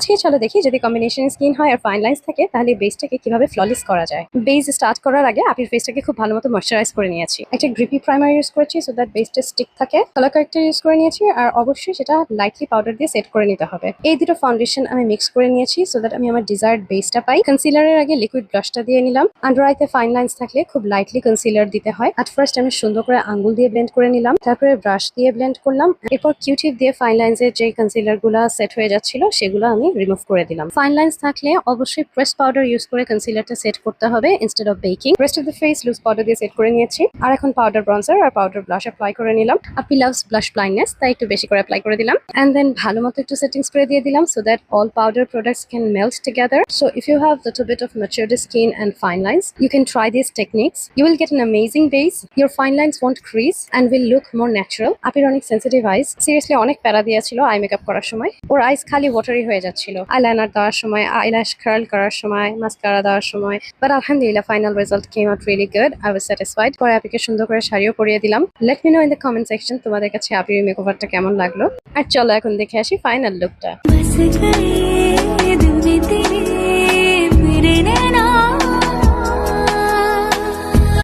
আজকে চলো দেখি যদি কম্বিনেশন স্কিন হয় আর ফাইন লাইন্স থাকে তাহলে বেসটাকে কিভাবে ফ্ললেস করা যায়। বেস স্টার্ট করার আগে আপির ফেসটাকে খুব ভালো মতো ময়শ্চারাইজ করে নিয়েছি। একটা গ্রিপি প্রাইমার ইউজ করেছি সো দ্যাট বেসটা স্টিক থাকে। কালার কারেক্টার ইউজ করে নিয়েছি আর অবশ্যই সেটা লাইটলি পাউডার দিয়ে সেট করে নিতে হবে। এই দুটো ফাউন্ডেশন আমি মিক্স করে নিয়েছি সো দ্যাট আমি আমার ডিজায়ার্ড বেসটা পাই। কনসিলারের আগে লিকুইড ব্লাশটা দিয়ে নিলাম। আন্ডার আইতে ফাইন লাইন্স থাকলে খুব লাইটলি কনসিলার দিতে হয়। অ্যাট ফার্স্ট আমি সুন্দর করে আঙ্গুল দিয়ে ব্লেন্ড করে নিলাম, তারপরে ব্রাশ দিয়ে ব্লেন্ড করলাম। এরপর কিউটিপ দিয়ে ফাইন লাইন্সের যে কনসিলার গুলা সেট হয়ে যাচ্ছিল সেগুলো আমি রিমুভ করে দিলাম। ফাইন লাইন্স থাকলে অবশ্যই প্রেস পাউডার ইউজ করে কনসিলারটা সেট করতে হবে instead of baking. Rest of the face loose powder দিয়ে সেট করে নিয়েছি। আর এখন পাউডার ব্রনজার আর পাউডার ব্লাশ অ্যাপ্লাই করে নিলাম। আপি লাভস ব্লাশ ব্লাইন্ডনেস, তাই একটু বেশি করে অ্যাপ্লাই করে দিলাম। অ্যান্ড দেন ভালো মতো একটু সেটিং স্প্রে দিয়ে দিলাম so that all powder products can melt together. So if you have little bit of matured skin and fine lines, you can try these techniques. You will get an amazing base. Your fine lines won't crease and will look more natural. আপির অনেক sensitive আইস, seriously অনেক প্যারা দিয়েছিল eye makeup করার সময়। ওর আইস খালি watery হয়ে যাচ্ছিল eyeliner দেওয়ার সময়, আইল্যাশ কার্ল করার সময়, মাস্কারা দেওয়ার সময়। বাট আলহামদুলিল্লাহ final result came out really good. I was satisfied. পরে আপিকে সুন্দর করে শাড়িও পরিয়ে দিলাম। Let me no in the comment section তোমাদের কাছে আপির মেকওভারটা কেমন লাগলো। আর চলো এখন দেখে আসি ফাইনাল লুকটা।